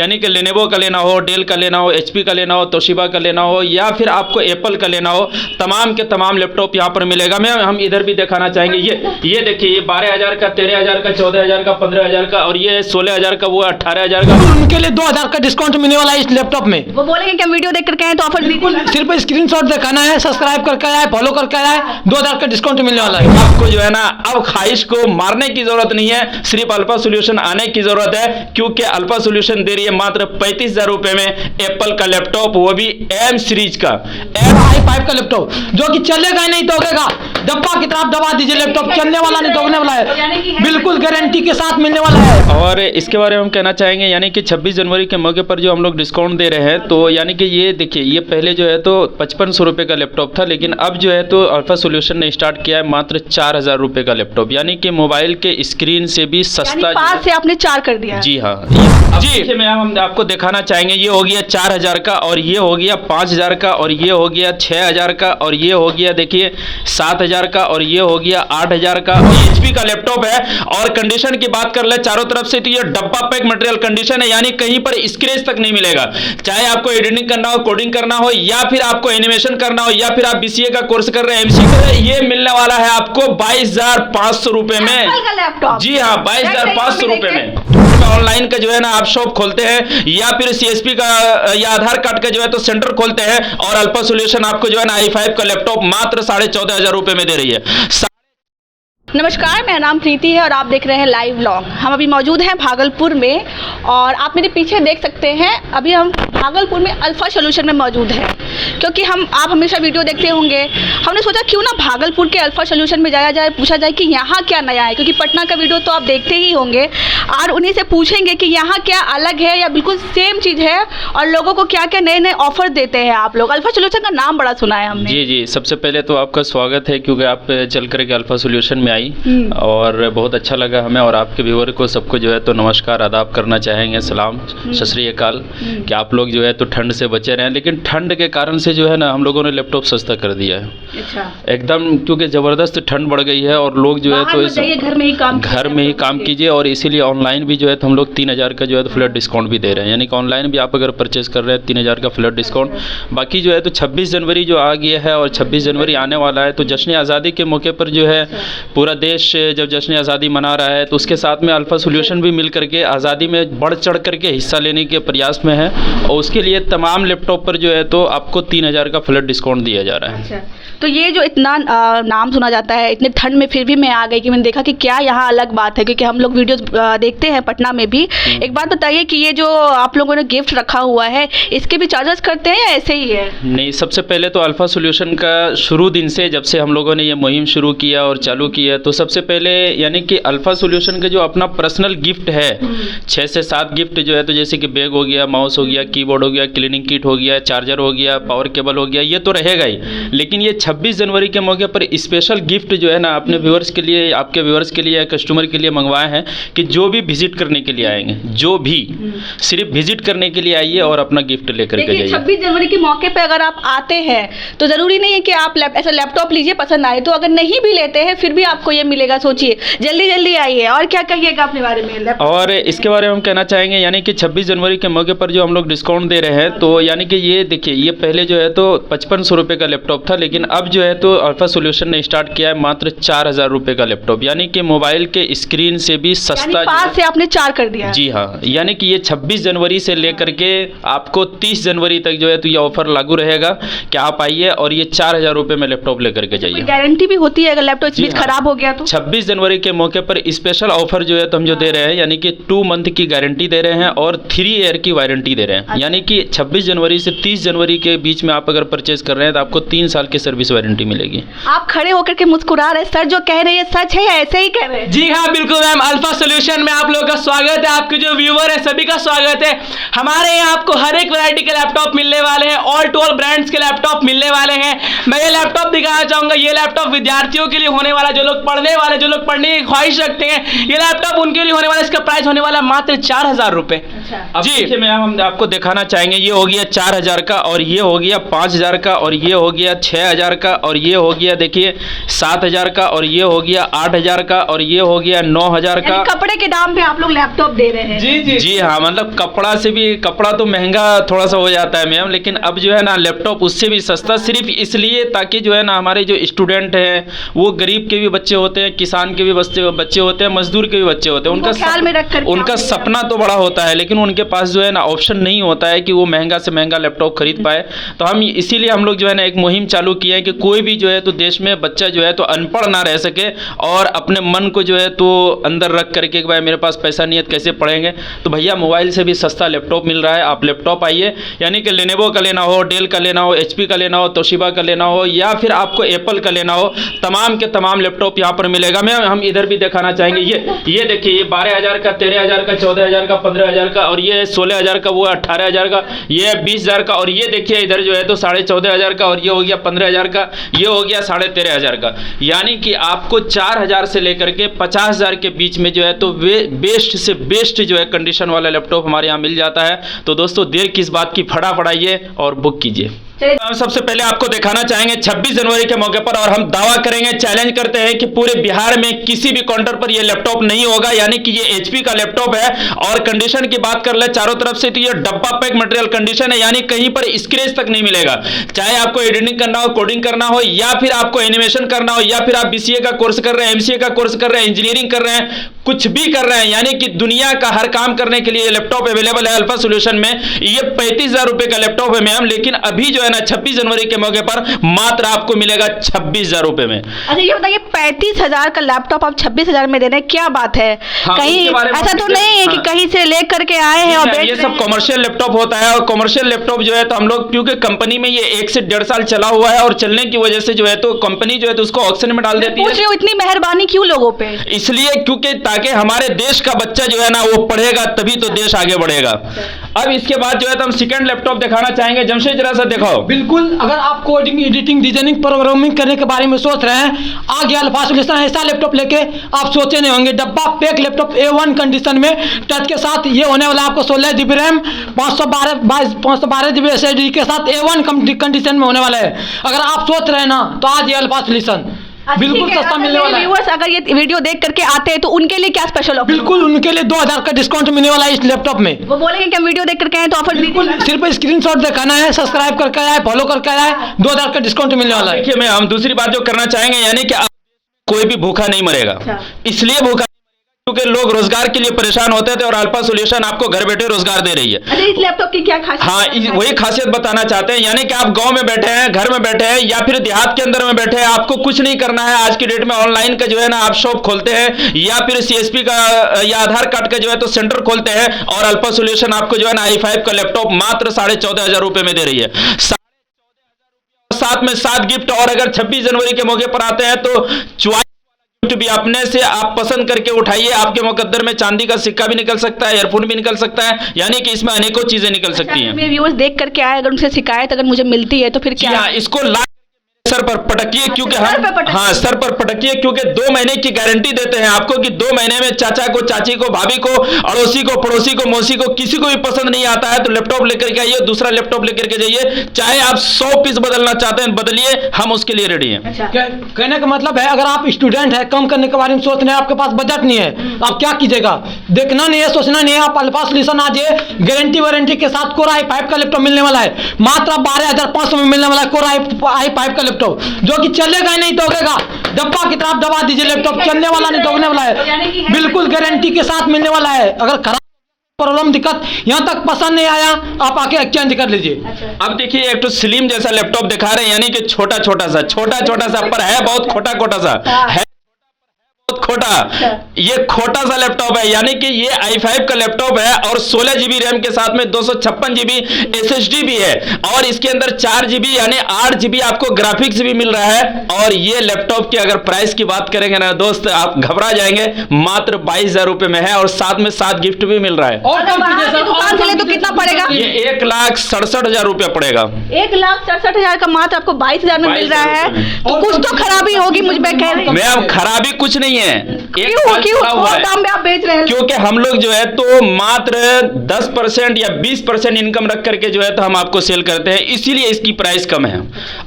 यानी कि लेनोवो का लेना हो, डेल का लेना हो, HP का लेना हो, तोशिबा का लेना हो, या फिर आपको एप्पल का लेना हो, तमाम के तमाम लैपटॉप यहाँ पर मिलेगा। मैं हम इधर भी दिखाना चाहेंगे। ये देखिए, ये 12,000 का, 13,000 का, 14,000 का, 15,000 का, और ये 16,000 का, वो 18,000 का। उनके लिए 2,000 का डिस्काउंट मिलने वाला है इस लैपटॉप में। वो बोलेंगे कि हम वीडियो देख करके आए तो ऑफर बिल्कुल सिर्फ स्क्रीनशॉट दिखाना है, सब्सक्राइब करके आए, फॉलो करके आए, 2,000 का डिस्काउंट मिलने वाला है। आपको जो है ना अब ख्वाहिश को मारने की जरूरत नहीं है, सिर्फ अल्फा सॉल्यूशन आने की जरूरत है, क्योंकि अल्फा सॉल्यूशन दे रही है मात्र 35,000 रुपए में एप्पल का लैपटॉप, वो भी M सीरीज का i5 का लैपटॉप, जो कि चलेगा ही नहीं, दोगेगा। डब्बा की तरफ दबा दीजिए, लैपटॉप चलने वाला नहीं, दोगने वाला है, बिल्कुल गारंटी के साथ मिलने वाला है। और इसके बारे में हम कहना चाहेंगे, यानी कि 26 जनवरी के मौके पर जो हम लोग डिस्काउंट दे रहे हैं, तो यानी कि ये देखिए, ये पहले जो है तो 5500 रुपये का लैपटॉप था, लेकिन अब जो है तो अल्फा सॉल्यूशन ने स्टार्ट किया है मात्र 4,000 रुपये का लैपटॉप, यानी कि मोबाइल के स्क्रीन से भी सस्ता। 5 से आपने 4 कर दिया। जी हाँ जी, मैं हम आपको दिखाना चाहेंगे। ये हो गया 4,000 का, और ये हो गया 5,000 का, और ये हो गया 6,000 का, और ये हो गया देखिए 7,000 का, और ये हो गया 8,000 का। HP का लैपटॉप है, और कंडीशन की बात कर ले चारों तरफ से, तो ये डब्बा पैक मटेरियल कंडीशन है, यानी कहीं पर स्क्रैच तक नहीं मिलेगा। चाहे आपको एडिटिंग करना हो, कोडिंग करना हो, या फिर आपको एनिमेशन करना हो, या फिर आप BCA का कोर्स कर रहे हैं, MCA कर रहे हैं, ये मिलने वाला है आपको 22,500 रुपए में। जी हाँ, 22,500 रुपए में। ऑनलाइन का जो है ना आप शॉप खोलते हैं, या फिर CSP का या आधार कार्ड का जो है तो सेंटर खोलते हैं, और अल्फा सॉल्यूशन आपको जो है ना i5 का लैपटॉप मात्र 14,500 रुपए में दे रही है। नमस्कार, मेरा नाम प्रीति है और आप देख रहे हैं लाइव व्लॉग। हम अभी मौजूद हैं भागलपुर में, और आप मेरे पीछे देख सकते हैं अभी हम भागलपुर में अल्फा सॉल्यूशन में मौजूद हैं, क्योंकि आप हमेशा वीडियो देखते होंगे। हमने सोचा क्यों ना भागलपुर के अल्फा सॉल्यूशन में जाया जाए, पूछा जाए कि यहाँ क्या नया है, क्योंकि पटना का वीडियो तो आप देखते ही होंगे, और उन्हीं से पूछेंगे कि यहाँ क्या अलग है या बिल्कुल सेम चीज़ है, और लोगों को क्या क्या नए नए ऑफर देते हैं आप लोग। अल्फा सॉल्यूशन का नाम बड़ा सुना है हमने। जी, सबसे पहले तो आपका स्वागत है, क्योंकि आप चल करके अल्फा सॉल्यूशन में आई, और बहुत अच्छा लगा हमें, और आपके व्यूअर को सबको जो है तो नमस्कार आदाब करना चाहेंगे, सलाम सत श्री अकाल, कि आप लोग जो है तो ठंड से बचे रहें। लेकिन ठंड के कारण से जो है ना हम लोगों ने लैपटॉप सस्ता कर दिया है। अच्छा। एकदम, क्योंकि ज़बरदस्त ठंड बढ़ गई है, और लोग जो है तो घर में ही काम कीजिए, और इसीलिए ऑनलाइन भी जो है तो हम लोग 3,000 का जो है तो फ्लैट डिस्काउंट भी दे रहे हैं, यानी कि ऑनलाइन भी आप अगर परचेज कर रहे हैं 3,000 का फ्लैट डिस्काउंट। बाकी जो है तो 26 जनवरी जो आ गया है, और 26 जनवरी आने वाला है, तो जश्न आज़ादी के मौके पर जो है पूरा देश जब जश्न आज़ादी मना रहा है, तो उसके साथ में अल्फा सॉल्यूशन भी मिल करके आज़ादी में बढ़ चढ़ करके हिस्सा लेने के प्रयास में है, और उसके लिए तमाम लैपटॉप पर जो है तो आपको 3,000 का फ्लैट डिस्काउंट दिया जा रहा है। अच्छा, तो ये जो इतना नाम सुना जाता है, इतने ठंड में फिर भी मैं आ गई कि मैंने देखा कि क्या यहाँ अलग बात है, क्योंकि हम लोग वीडियोस देखते हैं पटना में भी। एक बात बताइए कि ये जो आप लोगों ने गिफ्ट रखा हुआ है, इसके भी चार्जेस करते हैं या ऐसे ही है? नहीं, सबसे पहले तो अल्फा सॉल्यूशन का शुरू दिन से, जब से हम लोगों ने ये मुहिम शुरू किया और चालू किया, तो सबसे पहले यानी कि अल्फा सॉल्यूशन का जो अपना पर्सनल गिफ्ट है, 6 से 7 गिफ्ट जो है तो जैसे कि बैग हो गया, माउस हो गया, कीबोर्ड हो गया, क्लीनिंग किट हो गया, चार्जर हो गया, पावर केबल हो गया, ये तो रहेगा ही। लेकिन ये 26 जनवरी के मौके पर स्पेशल गिफ्ट जो है ना अपने व्यूअर्स के लिए, आपके व्यूअर्स के लिए, कस्टमर के लिए मंगवाए हैं, कि जो भी विजिट करने के लिए आएंगे, जो भी सिर्फ विजिट करने के लिए आइए और अपना गिफ्ट लेकर के जाइए। 26 जनवरी के मौके पर अगर आप आते हैं तो ज़रूरी नहीं है कि आप ऐसा लैपटॉप लीजिए पसंद आए, तो अगर नहीं भी लेते हैं फिर भी आपको ये मिलेगा। सोचिए, जल्दी आइए। और क्या कहिएगा अपने बारे में? और इसके बारे में हम कहना चाहेंगे, यानी कि 26 जनवरी के मौके पर जो हम लोग डिस्काउंट दे रहे हैं, तो यानी कि ये देखिए, ये पहले जो है तो 5500 रुपये का लैपटॉप था, लेकिन अब जो है तो अल्फा सॉल्यूशन ने स्टार्ट किया है मात्र 4,000 रुपये का लैपटॉप, यानी कि मोबाइल के स्क्रीन से भी सस्ता। 5 से आपने 4 कर दिया। जी हाँ, यानी कि ये 26 जनवरी से लेकर के आपको 30 जनवरी तक जो है तो ये ऑफर लागू रहेगा कि आप आइए और ये 4,000 रुपये में लैपटॉप लेकर के जाइए। गारंटी भी होती है अगर लैपटॉप इसमें खराब हो गया तो? 26 जनवरी के मौके पर स्पेशल ऑफर जो है तो हम जो दे रहे हैं, यानी कि 2 मंथ की गारंटी दे रहे हैं और 3 ईयर की वारंटी दे रहे हैं। यानी कि 26 जनवरी से 30 जनवरी के बीच में आप अगर परचेज कर रहे हैं तो आपको 3 साल की सर्विस वारंटी मिलेगी। आप खड़े होकर के मुस्कुरा रहे, सर जो कह रहे हैं सच है या ऐसे ही कह रहे हैं? जी हाँ, बिल्कुल मैम। अल्फा सॉल्यूशन में आप लोगों का स्वागत है, आपके जो व्यूअर है सभी का स्वागत है। हमारे यहाँ आपको हर एक वैरायटी के लैपटॉप मिलने वाले हैं, ऑल टू ऑल ब्रांड्स के लैपटॉप मिलने वाले हैं। मैं ये लैपटॉप दिखाना चाहूंगा, ये लैपटॉप विद्यार्थियों के लिए होने वाला, जो लोग पढ़ने वाले, जो लोग पढ़ने की ख्वाहिश रखते हैं, ये लैपटॉप उनके लिए होने वाला। इसका प्राइस होने वाला मात्र 4,000 रुपये। अच्छा। अब जी। देखिए मैम हम आपको दिखाना चाहेंगे, ये हो गया 4000 का और ये हो गया 5000 का और ये हो गया 6000 का और ये हो गया देखिए 7000 का और ये हो गया 8000 का और ये हो गया 9000 का। यानी कपड़े के दाम पे आप लोग लैपटॉप दे रहे हैं। जी जी जी हाँ, मतलब कपड़ा से भी, कपड़ा तो महंगा थोड़ा सा हो जाता है मैम, लेकिन अब जो है ना लैपटॉप उससे भी सस्ता, सिर्फ इसलिए ताकि जो है ना हमारे जो स्टूडेंट हैं वो गरीब के भी बच्चे होते हैं, किसान के भी बच्चे होते हैं, मजदूर के भी बच्चे होते हैं, उनको ख्याल में रख करके उनका आप दे रहे हैं। सपना तो बड़ा होता है लेकिन उनके पास जो है ना ऑप्शन नहीं होता है कि वो महंगा से महंगा लैपटॉप खरीद पाए। तो हम इसीलिए हम लोग जो है ना एक मुहिम चालू किए हैं कि कोई भी जो है तो देश में बच्चा जो है तो अनपढ़ ना रह सके और अपने मन को जो है तो अंदर रख करके कि भाई मेरे पास पैसा नहीं है तो कैसे पढ़ेंगे, तो भैया मोबाइल से भी सस्ता लैपटॉप मिल रहा है। आप लैपटॉप आइए, यानी कि लेनोवो का लेना हो, डेल का लेना हो, HP का लेना हो, तोशिबा का लेना हो या फिर आपको एप्पल का लेना हो, तमाम के तमाम लैपटॉप यहाँ पर मिलेगा। मैं हम इधर भी दिखाना चाहेंगे, ये देखिए, ये 12000 का, 13000 का, 14000 का, 15000 का और ये 16000 का, वो 18000 का, ये 20000 का और ये देखिए इधर जो है तो 14500 का और ये हो गया 15000 का, ये हो गया 13500 का। यानी कि आपको 4000 से लेकर के 50000 के बीच में जो है तो बेस्ट से बेस्ट जो है कंडीशन वाला लैपटॉप हमारे यहाँ मिल जाता है। तो दोस्तों देर किस बात की, फटाफट आइए और बुक कीजिए। हम सबसे पहले आपको दिखाना चाहेंगे 26 जनवरी के मौके पर, और हम दावा करेंगे, चैलेंज करते हैं कि पूरे बिहार में किसी भी काउंटर पर ये लैपटॉप नहीं होगा। यानी कि ये HP का लैपटॉप है और कंडीशन की बात कर ले चारों तरफ से तो ये डब्बा पैक मटेरियल कंडीशन है, यानी कहीं पर स्क्रैच तक नहीं मिलेगा। चाहे आपको एडिटिंग करना हो, कोडिंग करना हो या फिर आपको एनिमेशन करना हो या फिर आप BCA का कोर्स कर रहे हैं, MCA का कोर्स कर रहे हैं, इंजीनियरिंग कर रहे हैं, कुछ भी कर रहे हैं, यानी कि दुनिया का हर काम करने के लिए ये लैपटॉप अवेलेबल है अल्फा सॉल्यूशन में। ये 35000 रुपए का लैपटॉप है मैम, लेकिन अभी जो है ना 26 जनवरी के मौके पर मात्र आपको मिलेगा 26000 रुपए में। अच्छा ये बताइए 35000 का लैपटॉप आप 26000 में दे रहे हैं, क्या बात है? हाँ, कहीं उसके बारे में ऐसा तो हम नहीं है कि हाँ। कहीं से ले करके आए हैं और बेच ये रहे सब हैं? कॉमर्शियल लैपटॉप होता है और कॉमर्शियल लैपटॉप जो है तो हम लोग, क्योंकि कंपनी में ये 1 से 1.5 साल चला हुआ है और चलने की वजह से जो है तो कंपनी जो है तो उसको ऑक्शन में डाल देती पूछ है। रही हूँ इतनी मेहरबानी क्यों लोगों पे? इसलिए क्योंकि ताकि हमारे देश का बच्चा जो है ना वो पढ़ेगा तभी तो देश आगे बढ़ेगा। अब इसके बाद जो है तो हम सेकंड लैपटॉप दिखाना चाहेंगे। जमशेद जरा सा दिखाओ। बिल्कुल, अगर आप कोडिंग, एडिटिंग, डिजाइनिंग, प्रोग्रामिंग करने के बारे में सोच रहे हैं, आ गया अल्फा सॉल्यूशन। ऐसा लैपटॉप लेके आप सोचे नहीं होंगे। डब्बा पैक लैपटॉप A1 कंडीशन में टच के साथ ये होने वाला आपको 16 GB रैम, 512 GB SSD के साथ A1 कंडीशन में होने वाला है। अगर आप सोच रहे हैं ना तो आज ये अल्फा सॉल्यूशन बिल्कुल सस्ता मिलने वाला है। व्यूअर्स अगर ये वीडियो देख करके आते हैं तो उनके लिए क्या स्पेशल ऑफर? बिल्कुल, उनके लिए 2000 का डिस्काउंट मिलने वाला है इस लैपटॉप में। वो बोलेंगे कि हम वीडियो देख करके आए तो ऑफर बिल्कुल, सिर्फ स्क्रीनशॉट दिखाना है, सब्सक्राइब करके आए, फॉलो करके आए, 2000 का डिस्काउंट मिलने वाला है। देखिए मैं हम दूसरी बात जो करना चाहेंगे, यानी कि कोई भी भूखा नहीं मरेगा। अच्छा। इसलिए भूखा क्योंकि लोग रोजगार के लिए परेशान होते थे और अल्फा सॉल्यूशन आपको घर बैठे रोजगार दे रही है। अच्छा इस लैपटॉप की क्या खासियत? हाँ, वही खासियत बताना चाहते हैं। यानी कि आप गांव में बैठे हैं, घर में बैठे हैं या फिर देहात के अंदर में बैठे हैं, आपको कुछ नहीं करना है। आज की डेट में ऑनलाइन का जो है ना आप शॉप खोलते हैं या फिर CSP का या आधार कार्ड का जो है तो सेंटर खोलते हैं और अल्फा सॉल्यूशन आपको जो है ना i5 का लैपटॉप मात्र 14500 रुपए में दे रही है। साथ में 7 गिफ्ट, और अगर 26 जनवरी के मौके पर आते हैं तो गिफ्ट भी अपने से आप पसंद करके उठाइए। आपके मुकद्दर में चांदी का सिक्का भी निकल सकता है, ईयरफोन भी निकल सकता है, यानी कि इसमें अनेकों चीजें निकल सकती हैं। मेरे व्यूअर्स देख करके आए, अगर उनसे शिकायत अगर मुझे मिलती है तो फिर क्या? हाँ, इसको सर पर पटकिए, क्योंकि सर पे पटकिए। हाँ सर पर पटकिए, क्योंकि 2 महीने की गारंटी देते हैं आपको कि 2 महीने में चाचा को, चाची को, भाभी को, अड़ोसी को, पड़ोसी को, मौसी को, किसी को भी पसंद नहीं आता है तो लैपटॉप लेकर के आइए, दूसरा लैपटॉप लेकर के जाइए। चाहे आप 100 पीस बदलना चाहते हैं बदलिए, हम उसके लिए रेडी हैं। अच्छा। कहने का मतलब है, अगर आप स्टूडेंट है, कम करने के बारे में सोच रहे हैं, आपके पास बजट नहीं है, आप क्या कीजिएगा? देखना नहीं है, सोचना नहीं है, आप अल्फा सॉल्यूशन आज गारंटी वारंटी के साथ कोर i5 का लैपटॉप मिलने वाला है। मात्र 12500 में मिलने वाला है कोर i5 का लैपटॉप, जो कि चलेगा ही नहीं, टोकेगा। डब्बा की तरफ दबा दीजिए, लैपटॉप चलने वाला नहीं, टोकने वाला है। बिल्कुल गारंटी के साथ मिलने वाला है। अगर खराब प्रॉब्लम, दिक्कत यहाँ तक पसंद नहीं आया, आप आके एक्सचेंज कर लीजिए। अब देखिए एक तो स्लिम जैसा लैपटॉप दिखा रहे हैं, यानी कि छोटा छोटा सा पर है बहुत खोटा सा है, बहुत खोटा। ये खोटा सा लैपटॉप है, यानी कि ये i5 का लैपटॉप है और 16 GB रैम के साथ में 256 GB SSD भी है और इसके अंदर 4 GB यानी 8 GB आपको ग्राफिक्स भी मिल रहा है। और ये लैपटॉप की अगर प्राइस की बात करेंगे ना दोस्त, आप घबरा जाएंगे, मात्र 22000 रुपए में है और साथ में 7 गिफ्ट भी मिल रहा है। और दुकान से ले तो कितना पड़ेगा? ये 1,67,000 रुपया पड़ेगा। 1,67,000 का मात्र आपको 22,000 में मिल रहा है, तो कुछ तो खराबी होगी, मुझ पे कह रही हूँ। मैम खराबी कुछ नहीं है, क्यों बहुत दाम में आप बेच रहे हैं? क्योंकि हम लोग जो है तो मात्र 10% या 20% इनकम रख करके जो है तो हम आपको सेल करते हैं, इसीलिए इसकी प्राइस कम है।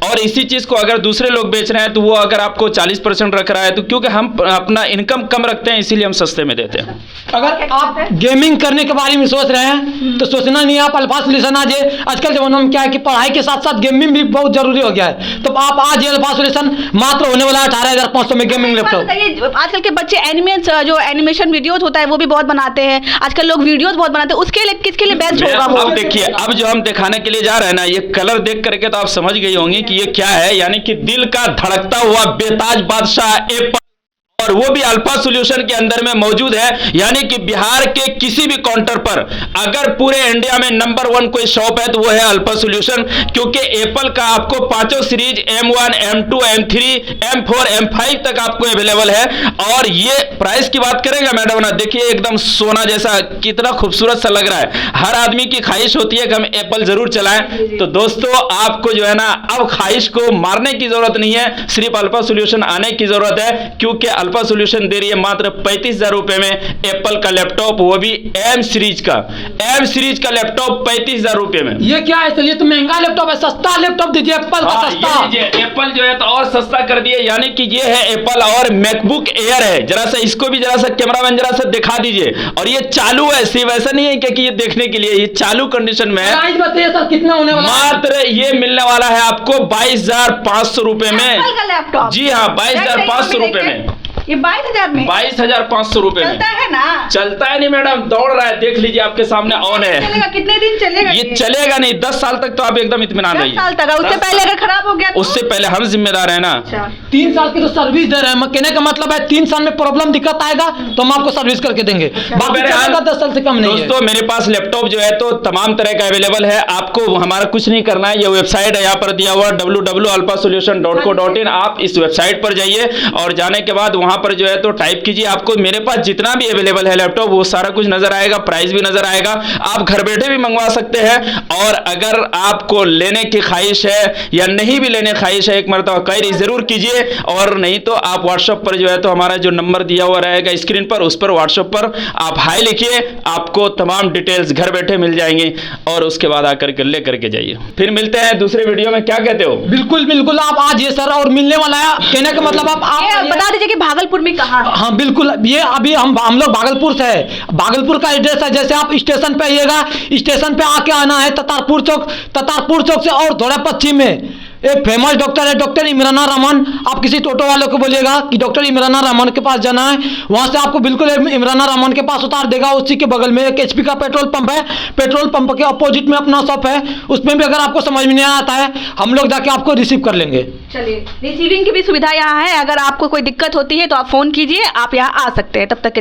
और इसी चीज को अगर दूसरे लोग बेच रहे हैं तो वो अगर आपको 40% रख रहा है, तो क्योंकि हम अपना इनकम कम रखते हैं इसीलिए हम सस्ते में देते हैं। अगर आप गेमिंग करने के बारे में सोच रहे हैं तो सोचना नहीं, आप अल्फा सॉल्यूशन आज आजकल जमाना में क्या है कि पढ़ाई के साथ साथ गेमिंग भी बहुत जरूरी हो गया है, तो आप आज अल्फा सॉल्यूशन मात्र होने वाला 18,500 में गेमिंग लैपटॉप। आजकल के बच्चे जो एनिमेशन वीडियोस होता है वो भी बहुत बनाते हैं, आजकल लोग वीडियोस बहुत बनाते हैं, उसके लिए किसके लिए बेस्ट होगा वो? अब देखिए, अब जो हम दिखाने के लिए जा रहे हैं ना, ये कलर देख करके तो आप समझ गई होंगी कि ये क्या है, यानी कि दिल का धड़कता हुआ बेताज बादशाह एप्पल, और वो भी अल्फा सॉल्यूशन के अंदर में मौजूद है। यानी कि बिहार के किसी भी काउंटर पर अगर पूरे इंडिया में नंबर 1 कोई शॉप है तो वो है अल्फा सॉल्यूशन, क्योंकि एप्पल का आपको पांचों series M1, M2, M3, M4, M5 तक आपको अवेलेबल है। और ये प्राइस की बात करेंगे मैडम ना, देखिए एकदम सोना जैसा कितना खूबसूरत सा लग रहा है। हर आदमी की ख्वाहिश होती है कि हम एप्पल जरूर चलाएं, तो दोस्तों आपको जो है ना अब ख्वाहिश को मारने की जरूरत नहीं है, सिर्फ अल्फा सॉल्यूशन आने की जरूरत है, क्योंकि अल्फा सॉल्यूशन दे रही है मात्र 35,000 रुपए में एप्पल का लैपटॉप, वो भी M सीरीज का लैपटॉप 35,000 रुपए में। ये क्या है? ये तो महंगा लैपटॉप है, सस्ता लैपटॉप दीजिए एप्पल का सस्ता। एप्पल जो है तो और सस्ता कर दिए, यानी कि ये है एप्पल और मैकबुक एयर है। जरा सा इसको भी जरा सा कैमरामैन जरा सा दिखा दीजिए। और ये चालू है, सिर्फ ऐसा नहीं है कि ये देखने के लिए, ये चालू कंडीशन में है। प्राइस बताइए सर कितना होने वाला? मात्र ये मिलने वाला है आपको 22,500 रुपए में। एप्पल का लैपटॉप? जी हाँ, 22,500 रुपए में। ये 22,000 में? 22,500 रुपए में चलता है ना? चलता है नहीं मैडम, दौड़ रहा है, देख लीजिए आपके सामने ऑन है। चलेगा कितने दिन चलेगा? ये चलेगा नहीं, 10 साल तक तो आप एकदम इत्मीनान 10 रहिए। साल तक? उससे पहले अगर खराब हो गया तो? उससे पहले हम जिम्मेदार है ना। 3 साल की तो सर्विस दे रहे हैं, कहने का मतलब है 3 साल में प्रॉब्लम दिक्कत आएगा तो हम आपको सर्विस करके देंगे, बाकी चलेगा 10 साल से कम नहीं है। दोस्तों मेरे पास लैपटॉप जो है तो तमाम तरह का अवेलेबल है, आपको हमारा कुछ नहीं करना है। ये वेबसाइट है यहाँ पर दिया हुआ www.alphasolution.co.in। आप इस वेबसाइट पर जाइए और जाने के बाद वहां पर जो है तो टाइप कीजिए, आपको मेरे पास जितना भी अवेलेबल है लैपटॉप वो सारा कुछ नजर आएगा, प्राइस भी नजर आएगा, आप घर बैठे भी मंगवा सकते हैं। और अगर आपको लेने की ख्वाहिश है या नहीं भी लेने ख्वाहिश है, एक मरतबा क्वेरी जरूर कीजिए, और नहीं तो आप व्हाट्सएप पर जो है तो हमारा जो नंबर दिया हुआ रहेगा स्क्रीन पर, उस पर व्हाट्सएप पर आप हाई लिखिए, आपको तमाम डिटेल्स घर बैठे मिल जाएंगी, और उसके बाद आकर के ले करके जाइए। फिर मिलते हैं दूसरे वीडियो में, क्या कहते हो? बिल्कुल बिल्कुल, आप आज ये सर और मिलने वाला है, कहने का मतलब आप बता दीजिए कि भागलपुर में कहाँ? हाँ बिल्कुल, ये अभी हम लोग भागलपुर से है, भागलपुर का एड्रेस है, जैसे आप स्टेशन पे आइएगा, स्टेशन पे आके आना है ततारपुर चौक से और थोड़ा पश्चिम में एक फेमस डॉक्टर है, डॉक्टर इमराना रहमान। आप किसी टोटो वालों को बोलिएगा कि डॉक्टर इमराना रहमान के पास जाना है, वहां से आपको बिल्कुल इमराना रहमान के पास उतार देगा। उसी के बगल में एक HP का पेट्रोल पंप है, पेट्रोल पंप के अपोजिट में अपना शॉप है, उसमें भी अगर आपको समझ में नहीं आता है हम लोग जाके आपको रिसीव कर लेंगे। चलिए, रिसीविंग की भी सुविधा यहाँ है, अगर आपको कोई दिक्कत होती है तो आप फोन कीजिए, आप यहाँ आ सकते हैं। तब तक के लिए